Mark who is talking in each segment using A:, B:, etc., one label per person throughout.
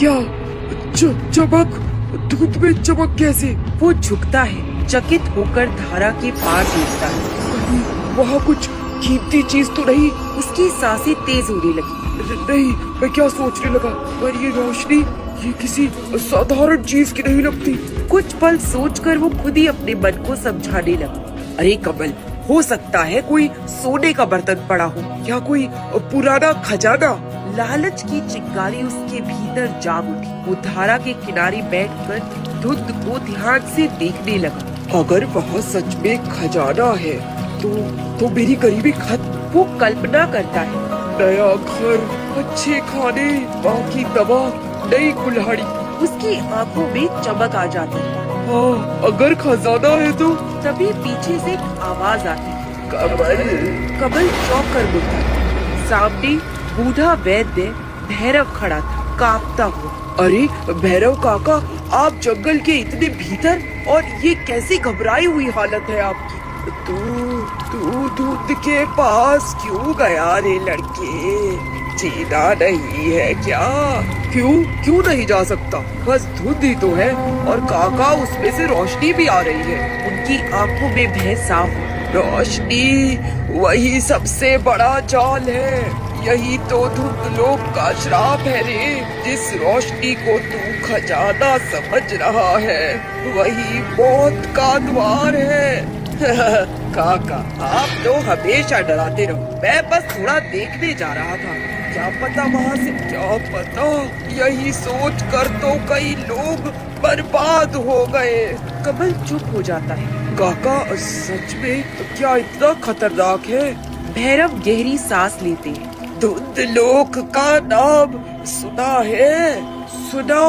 A: क्या चमक? धुंध में चमक कैसे?
B: वो झुकता है, चकित होकर धारा के पार देखता है।
A: वहाँ कुछ कीमती चीज तो नहीं?
B: उसकी सांसें तेज होने लगी।
A: नहीं, मैं क्या सोचने लगा, पर ये रोशनी ये किसी साधारण चीज की नहीं लगती।
B: कुछ पल सोचकर वो खुद ही अपने मन को समझाने लगा। अरे कमल, हो सकता है कोई सोने का बर्तन पड़ा हो
A: या कोई पुराना खजाना।
B: लालच की चिंगारी उसके भीतर जाग उठी। वो धारा के किनारे बैठकर धुंध को ध्यान से देखने लगा।
A: अगर वहाँ सच में खजाना है तो मेरी करीबी खत।
B: वो कल्पना करता है,
A: नया घर, अच्छे खाने, बाकी दवा, नई कुल्हाड़ी।
B: उसकी आंखों में चमक आ जाती है।
A: हाँ, अगर खजाना है तो।
B: तभी पीछे से एक आवाज आती है।
A: कमल
B: चौंक कर मुड़ता है। सामने बूढ़ा वैद्य भैरव खड़ा था, कांपता हुआ।
A: अरे भैरव काका, आप जंगल के इतने भीतर, और ये कैसी घबराई हुई हालत है आपकी? तू धुंध के पास क्यों गया रे लड़के? जीना नहीं है क्या? क्यों नहीं जा सकता? बस धुंध ही तो है, और काका उसमें से रोशनी भी आ रही है।
B: उनकी आंखों में भय साफ हो।
A: रोशनी वही सबसे बड़ा जाल है। यही तो धुंध लोक का श्राप है रे। जिस रोशनी को तू खजाना समझ रहा है, वही मौत का द्वार है। काका, आप तो हमेशा डराते रहो। मैं बस थोड़ा देखने जा रहा था। क्या पता वहाँ से, क्या पता, यही सोच कर तो कई लोग बर्बाद हो गए।
B: कमल चुप हो जाता है।
A: काका, सच में क्या इतना खतरनाक है?
B: भैरव गहरी सांस लेते हैं।
A: धुंध लोक का नाम सुना है? सुना?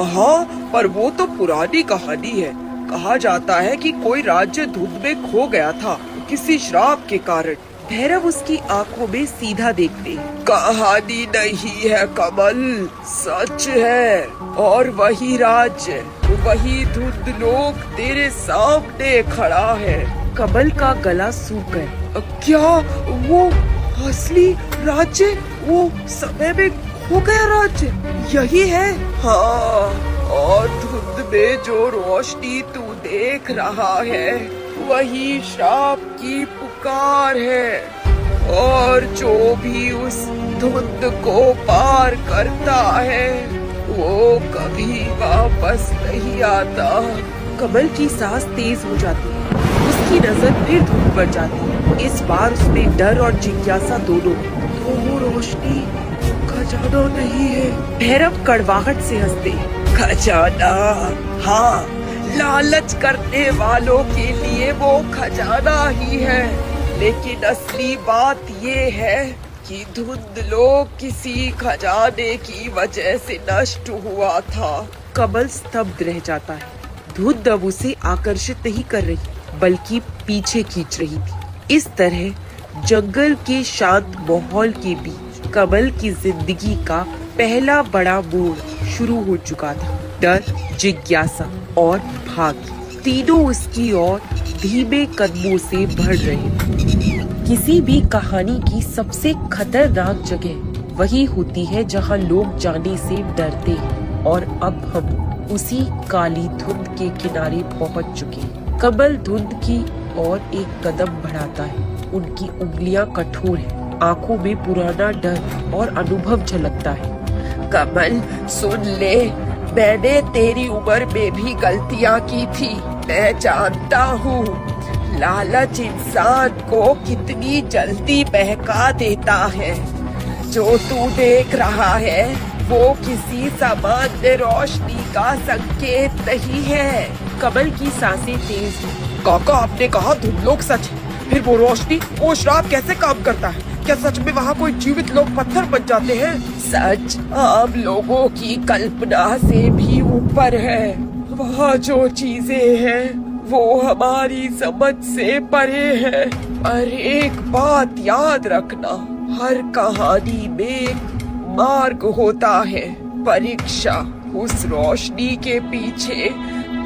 A: हाँ, पर वो तो पुरानी कहानी है। कहा जाता है कि कोई राज्य धुंध में खो गया था किसी श्राप के कारण।
B: भैरव उसकी आंखों में सीधा देखते हैं।
A: कहानी नहीं है कमल, सच है। और वही राज्य, वही धुंध लोक तेरे सामने खड़ा है।
B: कमल का गला सूख गया।
A: क्या वो असली राज्य, वो समय में खो गया राज्य यही है? हाँ, और धुंध में जो रोशनी तू देख रहा है, वही श्राप की पुकार है। और जो भी उस धुंध को पार करता है, वो कभी वापस नहीं आता।
B: कमल की सांस तेज हो जाती है। उसकी नजर फिर धुंध पर जाती है। इस बार उसमें डर और जिज्ञासा दोनों।
A: वो रोशनी खजाना नहीं है।
B: भैरव कड़वाहट से हंसते।
A: खजाना? हाँ, लालच करने वालों के लिए वो खजाना ही है। लेकिन असली बात ये है कि धुंध लोक किसी खजाने की वजह से नष्ट हुआ था।
B: कमल स्तब्ध रह जाता है। धुंध अब उसे आकर्षित नहीं कर रही, बल्कि पीछे खींच रही थी। इस तरह जंगल के शांत माहौल के बीच कमल की जिंदगी का पहला बड़ा मोड़ शुरू हो चुका था। डर, जिज्ञासा और भाग्य तीनों उसकी ओर धीमे कदमों से बढ़ रहे थे। किसी भी कहानी की सबसे खतरनाक जगह वही होती है जहां लोग जाने से डरते हैं, और अब हम उसी काली धुंध के किनारे पहुंच चुके हैं। कमल धुंध की ओर एक कदम बढ़ाता है। उनकी उंगलियां कठोर हैं, आंखों में पुराना डर और अनुभव झलकता है।
A: कमल, सुन ले, मैंने तेरी उम्र में भी गलतियां की थी। मैं जानता हूँ लालच इंसान को कितनी जल्दी बहका देता है। जो तू देख रहा है, वो किसी सामान्य रोशनी का संकेत नहीं है।
B: कमल की सांसें तेज हुई।
A: काका, आपने कहा धुंध लोक सच है, फिर वो रोशनी, वो श्राप कैसे काम करता है? क्या सच में वहाँ कोई जीवित लोग पत्थर बन जाते हैं? सच आम लोगों की कल्पना से भी ऊपर है। वहाँ जो चीजें हैं, वो हमारी समझ से परे है। पर एक बात याद रखना, हर कहानी में एक मार्ग होता है, परीक्षा। उस रोशनी के पीछे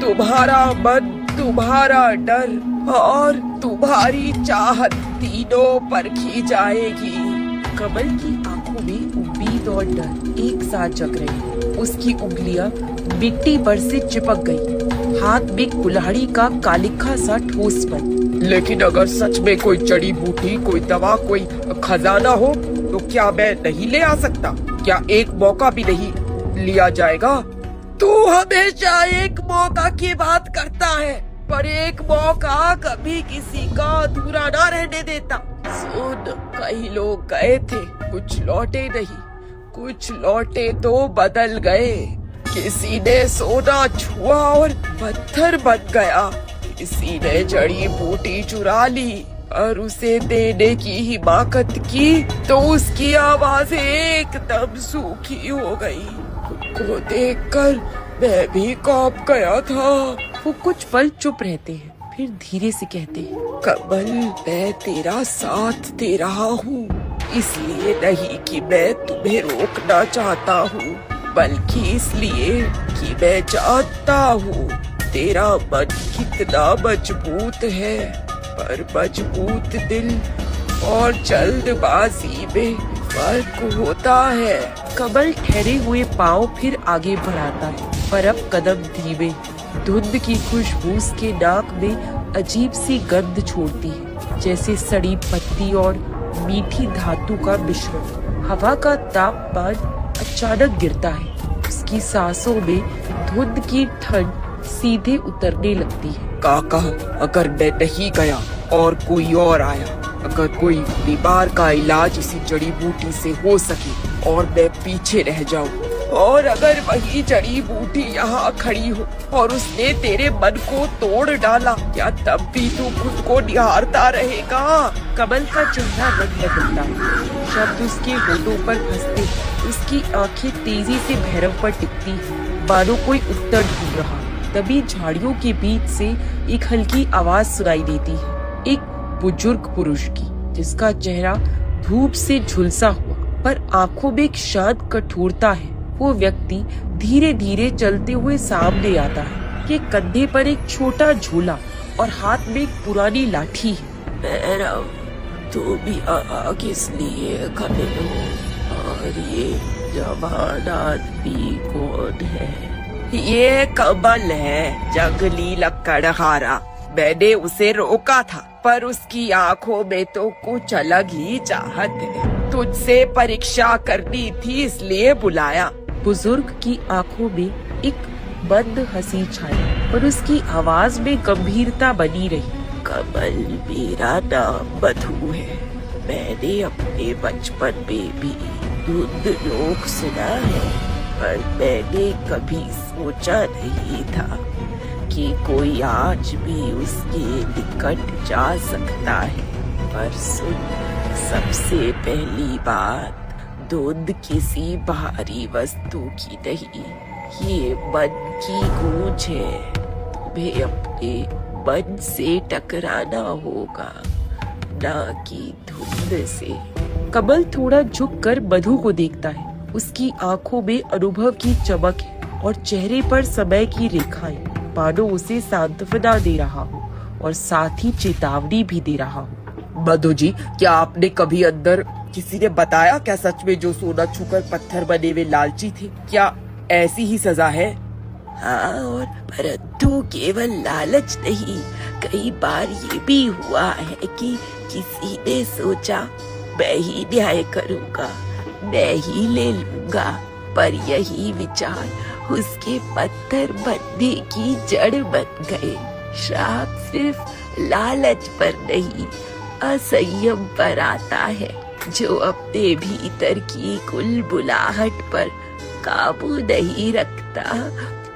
A: तुम्हारा मन, तुम्हारा डर और तुम्हारी चाहत तीनों परखी जाएगी।
B: कमल की आंखों में उम्मीद उम्मीद और डर एक साथ जग रहे। उसकी उंगलियां मिट्टी पर से चिपक गई। हाथ में कुल्हाड़ी का कालिखा सा ठोस बन।
A: लेकिन अगर सच में कोई जड़ी बूटी, कोई दवा, कोई खजाना हो तो क्या मैं नहीं ले आ सकता? क्या एक मौका भी नहीं लिया जाएगा? तू हमेशा एक मौका की बात करता है, पर एक मौका कभी किसी का अधूरा ना रहने देता। सुन, कई लोग गए थे, कुछ लौटे नहीं, कुछ लौटे तो बदल गए। किसी ने सोना छुआ और पत्थर बन गया, किसी ने जड़ी बूटी चुरा ली और उसे देने की हिमाकत की तो उसकी आवाजें एकदम सूखी हो गई। को देखकर मैं भी कांप गया था।
B: वो कुछ पल चुप रहते हैं, फिर धीरे से कहते हैं,
A: कमल, मैं तेरा साथ दे रहा हूँ, इसलिए नहीं कि मैं तुम्हें रोकना चाहता हूँ, बल्कि इसलिए कि मैं जानता हूँ तेरा मन कितना मजबूत है, पर मजबूत दिल और जल्दबाजी में फर्क होता है।
B: कमल ठहरे हुए पाँव फिर आगे बढ़ाता है, पर अब कदम धीमे। धुंध की खुशबू उसके नाक में अजीब सी गंध छोड़ती है, जैसे सड़ी पत्ती और मीठी धातु का मिश्रण। हवा का तापमान अचानक गिरता है। उसकी सांसों में धुंध की ठंड सीधे उतरने लगती है।
A: काका, अगर मैं नहीं गया और कोई और आया, अगर कोई बीमार का इलाज इसी जड़ी बूटी से हो सके और मैं पीछे रह जाऊं, और अगर वही जड़ी बूटी यहाँ खड़ी हो और उसने तेरे मन को तोड़ डाला, क्या तब भी तू खुद को निहारता रहेगा?
B: कमल का चेहरा रंग बदलता है, शब्द उसके होठों पर फंसते, उसकी आंखें तेजी से भैरव पर टिकती हैं, मानो कोई उत्तर ढूंढ रहा। तभी झाड़ियों के बीच से एक हल्की आवाज सुनाई देती है, एक बुजुर्ग पुरुष की, जिसका चेहरा धूप से झुलसा हुआ, पर आंखों में एक शांत कठोरता है। वो व्यक्ति धीरे धीरे चलते हुए सामने आता है। के कंधे पर एक छोटा झोला और हाथ में एक पुरानी लाठी है।
A: भैरव, तू भी किस लिए खड़े हो? और ये जवान आदमी कौन है? ये कमल है, जंगली लकड़हारा। मैंने उसे रोका था, पर उसकी आंखों में तो कुछ अलग ही चाहत है। तुझसे परीक्षा करनी थी, इसलिए बुलाया।
B: बुजुर्ग की आंखों में एक बंद हंसी छाई, पर उसकी आवाज में गंभीरता बनी रही।
A: कमल, मेरा नाम मधु है। मैंने अपने बचपन में भी धुंध लोग सुना है, पर मैंने कभी सोचा नहीं था कि कोई आज भी उसके निकट जा सकता है। पर सुन, सबसे पहली बात, धुंध किसी बाहरी वस्तु की नहीं, ये मन की गूंज है। तुम्हें अपने मन से टकराना होगा, ना कि धुंध से।
B: कमल थोड़ा झुककर मधु को देखता है। उसकी आंखों में अनुभव की चमक है और चेहरे पर समय की रेखाएं, मानो उसे सांत्वना दे रहा हो और साथ ही चेतावनी भी दे रहा हो।
A: मधु जी, क्या आपने कभी अंदर किसी ने बताया क्या सच में जो सोना छूकर पत्थर बने हुए लालची थे? क्या ऐसी ही सजा है? हाँ, और परंतु केवल लालच नहीं, कई बार ये भी हुआ है कि किसी ने सोचा मैं ही न्याय करूँगा, मैं ही ले लूँगा, पर यही विचार उसके पत्थर बनने की जड़ बन गए। श्राप सिर्फ लालच पर नहीं, असंयम पर आता है। जो अपने भीतर की कुलबुलाहट पर काबू नहीं रखता,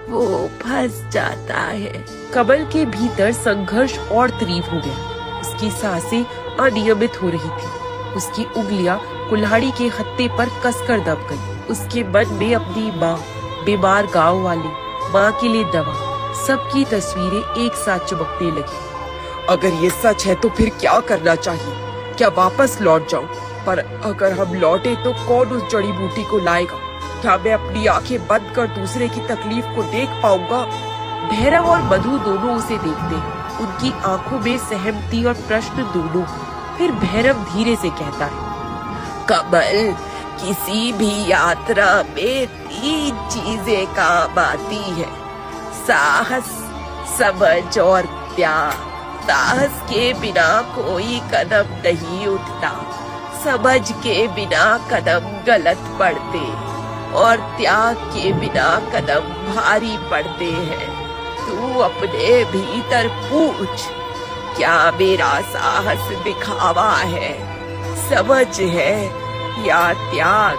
A: वो फंस जाता है।
B: कमल के भीतर संघर्ष और तीव्र हो गया। उसकी सांसें अनियमित हो रही थी। उसकी उंगलियां कुल्हाड़ी के हत्थे पर कसकर दब गई। उसके मन में अपनी माँ, बीमार गांव वाले, माँ के लिए दवा, सबकी तस्वीरें एक साथ चमकने लगी।
A: अगर ये सच है तो फिर क्या करना चाहिए? क्या वापस लौट जाऊं? पर अगर हम लौटे तो कौन उस जड़ी बूटी को लाएगा? क्या मैं अपनी आंखें बंद कर दूसरे की तकलीफ को देख पाऊंगा?
B: भैरव और मधु दोनों उसे देखते हैं। उनकी आंखों में सहमति और प्रश्न दोनों। फिर भैरव धीरे से कहता है,
A: कमल, किसी भी यात्रा में 3 चीजें काम आती है, साहस, समझ और त्याग। साहस के बिना कोई कदम नहीं उठता, समझ के बिना कदम गलत पड़ते और त्याग के बिना कदम भारी पड़ते हैं। तू अपने भीतर पूछ, क्या मेरा साहस दिखावा है, समझ है या त्याग?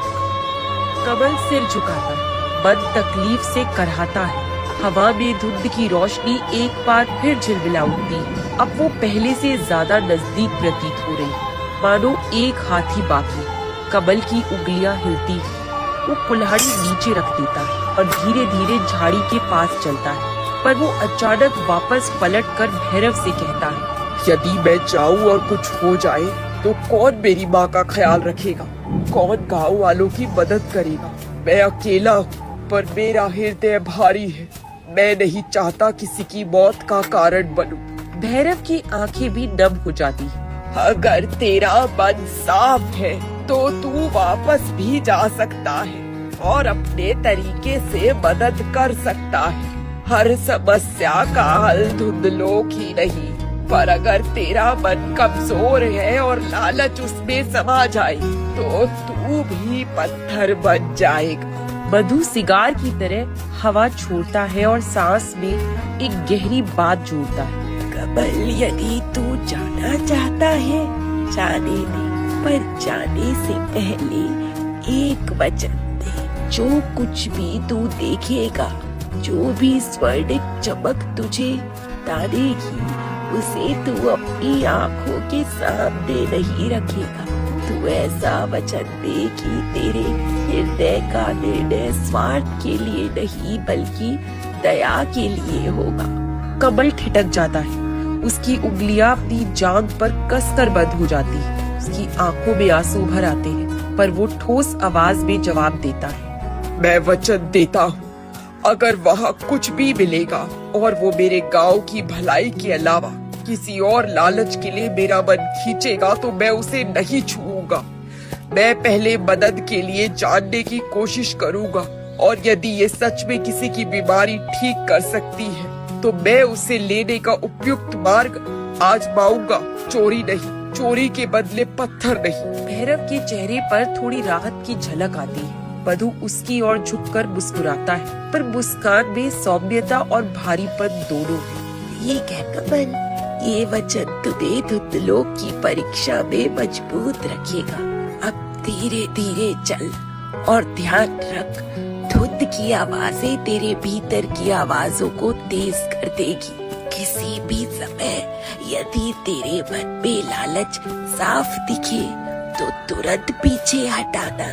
B: कमल सिर झुकाता है, मन तकलीफ से करहाता है। हवा में धुंध की रोशनी एक बार फिर झिलमिला उठती है। अब वो पहले से ज्यादा नजदीक प्रतीत हो रही है, मानो एक हाथ ही बाकी। कमल की उंगलियां हिलती है, वो कुल्हाड़ी नीचे रख देता है और धीरे धीरे झाड़ी के पास चलता है। पर वो अचानक वापस पलटकर भैरव से कहता है,
A: यदि मैं जाऊं और कुछ हो जाए तो कौन मेरी माँ का ख्याल रखेगा, कौन गाँव वालों की मदद करेगा? मैं अकेला हूँ, पर मेरा हृदय भारी है। मैं नहीं चाहता किसी की मौत का कारण बनूं।
B: भैरव की आंखें भी नम हो जाती है।
A: अगर तेरा मन साफ है तो तू वापस भी जा सकता है और अपने तरीके से मदद कर सकता है। हर समस्या का हल धुंधलोक ही नहीं, पर अगर तेरा मन कमजोर है और लालच उसमें समा जाए तो तू भी पत्थर बन जाएगा।
B: मधु सिगार की तरह हवा छोड़ता है और सांस में एक गहरी बात जोड़ता है।
A: कमल, यदि तू जाना चाहता है जाने दे, पर जाने से पहले एक वचन दे। जो कुछ भी तू देखेगा, जो भी स्वर्णिक चमक तुझे तानेगी, उसे तू अपनी आँखों के सामने नहीं रखेगा। तू ऐसा वचन दे कि तेरे हृदय का निर्णय स्वार्थ के लिए नहीं बल्कि दया के लिए होगा।
B: कमल ठिठक जाता है, उसकी उंगलियां अपनी जांघ पर कसकर बंद हो जाती है। उसकी आंखों में आंसू भर आते हैं, पर वो ठोस आवाज में जवाब देता है,
A: मैं वचन देता हूँ, अगर वहाँ कुछ भी मिलेगा और वो मेरे गांव की भलाई के अलावा किसी और लालच के लिए मेरा मन खींचेगा तो मैं उसे नहीं छूऊंगा। मैं पहले मदद के लिए जानने की कोशिश करूंगा और यदि ये सच में किसी की बीमारी ठीक कर सकती है तो मैं उसे लेने का उपयुक्त मार्ग आजमाऊंगा। चोरी नहीं, चोरी के बदले पत्थर नहीं।
B: भैरव के चेहरे पर थोड़ी राहत की झलक आती है। मधु उसकी ओर झुककर मुस्कुराता है, पर मुस्कान में सौम्यता और भारीपन दोनों है।
A: ठीक है कमल, ये वचन तुम्हें धुंधलोक की परीक्षा में मजबूत रखेगा। अब धीरे धीरे चल और ध्यान रख, धुंध की आवाजें तेरे भीतर की आवाजों को तेज कर देगी। किसी भी समय यदि तेरे मन में लालच साफ दिखे तो तुरंत पीछे हटाना।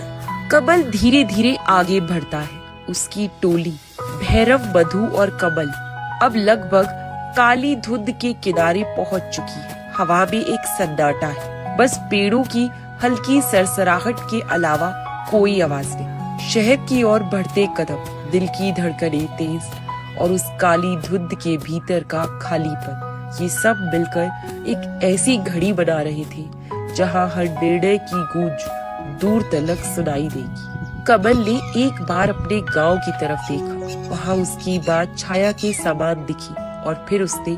B: कमल धीरे धीरे आगे बढ़ता है। उसकी टोली भैरव, मधु और कमल अब लगभग काली धुंध के किनारे पहुंच चुकी है। हवा में एक सन्नाटा है, बस पेड़ों की हल्की सरसराहट के अलावा कोई आवाज नहीं। शहर की ओर बढ़ते कदम, दिल की धड़कनें तेज और उस काली धुंध के भीतर का खालीपन, ये सब मिलकर एक ऐसी घड़ी बना रहे थे जहां हर निर्णय की गूंज दूर तलक सुनाई देगी। कमल ने एक बार अपने गांव की तरफ देखा। वहां उसकी बात छाया के समान दिखी और फिर उसने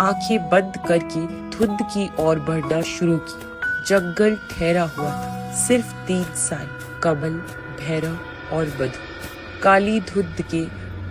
B: आंखें बंद करके धुंध की ओर बढ़ना शुरू किया। जंगल ठहरा हुआ था, सिर्फ 3 साई, कमल, भैरव और मधु काली धुंध के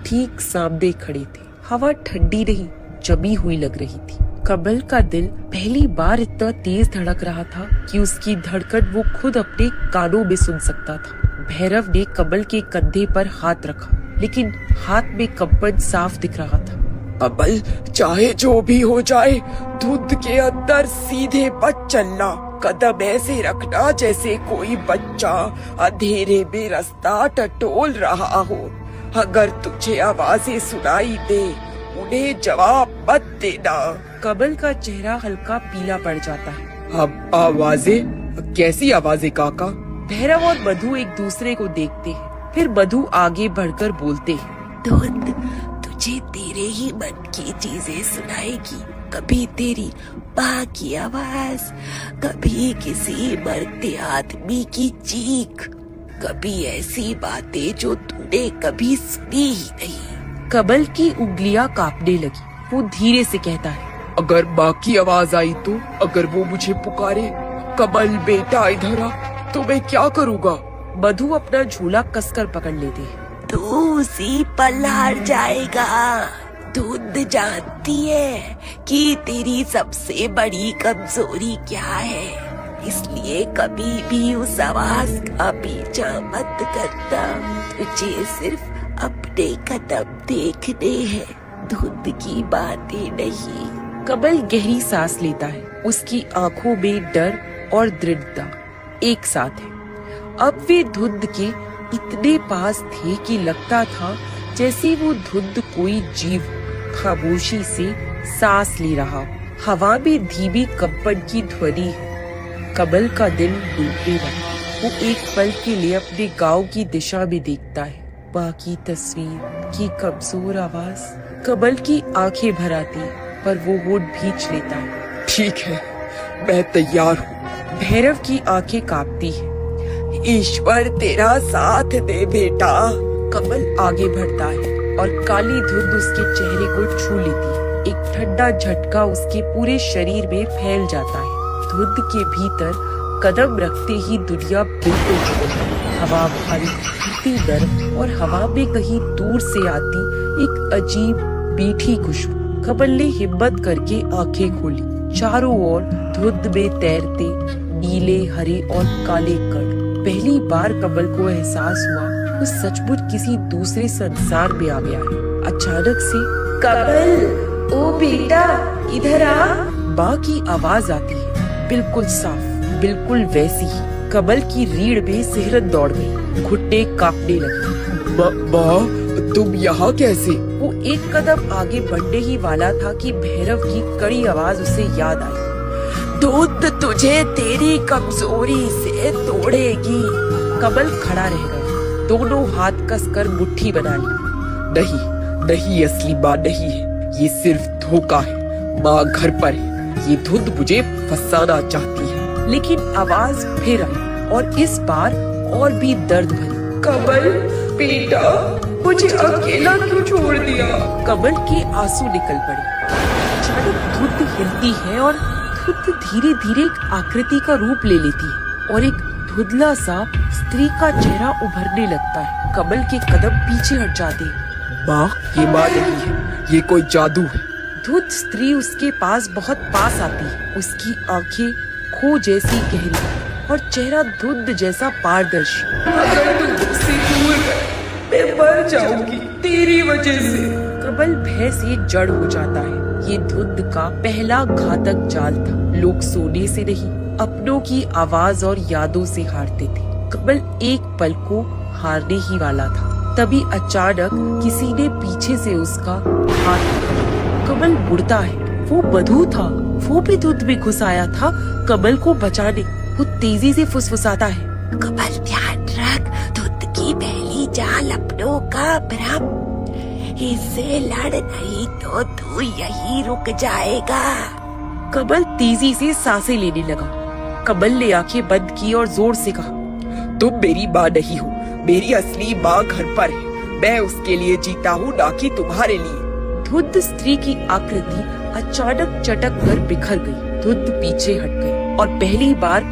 B: ठीक सामने खड़े थे। हवा ठंडी नहीं, जमी हुई लग रही थी। कमल का दिल पहली बार इतना तेज धड़क रहा था कि उसकी धड़कन वो खुद अपने कानों में सुन सकता था। भैरव ने कमल के कंधे पर हाथ रखा, लेकिन हाथ में कंपन साफ दिख रहा था।
A: कमल, चाहे जो भी हो जाए, धुंध के अंदर सीधे मत चलना। कदम ऐसे रखना जैसे कोई बच्चा अंधेरे में रास्ता टटोल रहा हो। अगर तुझे आवाजें सुनाई दे, उन्हें जवाब मत देना।
B: कमल का चेहरा हल्का पीला पड़ जाता है।
A: अब आवाजें? कैसी आवाजें काका?
B: भैरव और मधु एक दूसरे को देखते हैं, फिर मधु आगे बढ़कर बोलते हैं,
A: धुंध तुझे तेरे ही मन की चीजें सुनाएगी। कभी तेरी माँ की आवाज, कभी किसी मरते आदमी की चीख।
C: कभी ऐसी बातें जो तूने कभी सुनी ही नहीं।
B: कमल की उंगलियां कांपने लगी। वो धीरे से कहता है,
A: अगर माँ की आवाज आई तो, अगर वो मुझे पुकारे, कमल बेटा इधर आ, तो मैं क्या करूँगा?
B: मधु अपना झूला कसकर पकड़ लेते हैं।
C: तू उसी पल हार जाएगा। धुंध जानती है कि तेरी सबसे बड़ी कमजोरी क्या है, इसलिए कभी भी उस आवाज का पीछा मत करना। तुझे सिर्फ अपने कदम देखने हैं, धुंध की बातें नहीं।
B: कमल गहरी सांस लेता है। उसकी आंखों में डर और दृढ़ता एक साथ है। अब वे धुंध के इतने पास थे कि लगता था जैसे वो धुंध कोई जीव खामोशी से सांस ले रहा। हवा में धीमी कंपन की ध्वनि है। कमल का दिल डूबने लगा। वो एक पल के लिए अपने गांव की दिशा में देखता है। माँ की तस्वीर की कमजोर आवाज। कमल की आंखें भर आती पर वो होठ भींच लेता है।
A: ठीक है, मैं तैयार हूँ।
B: भैरव की आंखें कांपती है।
A: ईश्वर तेरा साथ दे बेटा।
B: कमल आगे बढ़ता है और काली धुंध उसके चेहरे को छू लेती है। एक ठंडा झटका उसके पूरे शरीर में फैल जाता है। धुंध के भीतर कदम रखते ही दुनिया बिल्कुल बदल। हवा भारी, धरती नरम और हवा में कहीं दूर से आती एक अजीब मीठी खुशबू। कमल ने हिम्मत करके आंखें खोली। चारों ओर धुंध में तैरते नीले, हरे और काले कण। पहली बार कमल को एहसास हुआ वो सचमुच किसी दूसरे संसार में आ गया है। अचानक से कमल, ओ बेटा इधर आ। माँ की आवाज आती है, बिल्कुल साफ, बिल्कुल वैसी ही। कमल की रीढ़ में सिहरन दौड़ गई। घुटने कांपने लगे।
A: माँ, तुम यहाँ कैसे?
B: वो एक कदम आगे बढ़ने ही वाला था कि भैरव की कड़ी आवाज उसे याद आई।
C: धुंध तुझे तेरी कमजोरी से तोड़ेगी।
B: कमल खड़ा रह गया। दोनों हाथ कसकर मुट्ठी बना ली।
A: नहीं, नहीं, असली माँ नहीं है। ये सिर्फ धोखा है। माँ घर पर है। ये धुंध मुझे फंसाना चाहती है।
B: लेकिन आवाज फिर आई और इस बार और भी दर्द भरी।
A: कमल बेटा, मुझे अकेला क्यों छोड़ दिया?
B: कमल के आंसू निकल पड़े। अचानक धुंध हिलती है और धुंध धीरे धीरे एक आकृति का रूप ले लेती है और एक धुंधला सा स्त्री का चेहरा उभरने लगता है। कमल के कदम पीछे हट जाते हैं।
A: माँ, ये माँ नहीं है, ये कोई जादू है।
B: धुंध स्त्री उसके पास बहुत पास आती है। उसकी आंखें खो जैसी गहरी और चेहरा धुंध जैसा पारदर्शी।
A: अगर तुम मुझसे दूर गए, मैं मर जाऊंगी तेरी वजह से।
B: कमल भय से जड़ हो जाता है। ये धुंध का पहला घातक जाल था। लोग सोने से नहीं, अपनों की आवाज और यादों से हारते थे। कमल एक पल को हारने ही वाला था। तभी अचानक किसी ने पीछे से उसका हाथ पकड़ा। कमल मुड़ता है। वो मधु था। वो भी धुंध में घुस आया था कमल को बचाने। वो तेजी से फुसफुसाता है,
C: कमल ध्यान रख, धुंध की पहली जाल अपनों का भ्रम। इससे लड़ नहीं तो तू यहीं रुक जाएगा।
B: कमल तेजी से सांसें लेने लगा। कमल ने आंखें बंद की और जोर से कहा,
A: तुम मेरी माँ नहीं हो। मेरी असली माँ घर पर है। मैं उसके लिए जीता हूँ, ना कि तुम्हारे लिए।
B: धुंध स्त्री की आकृति अचानक चटक कर बिखर गई। धुंध पीछे हट गई और पहली बार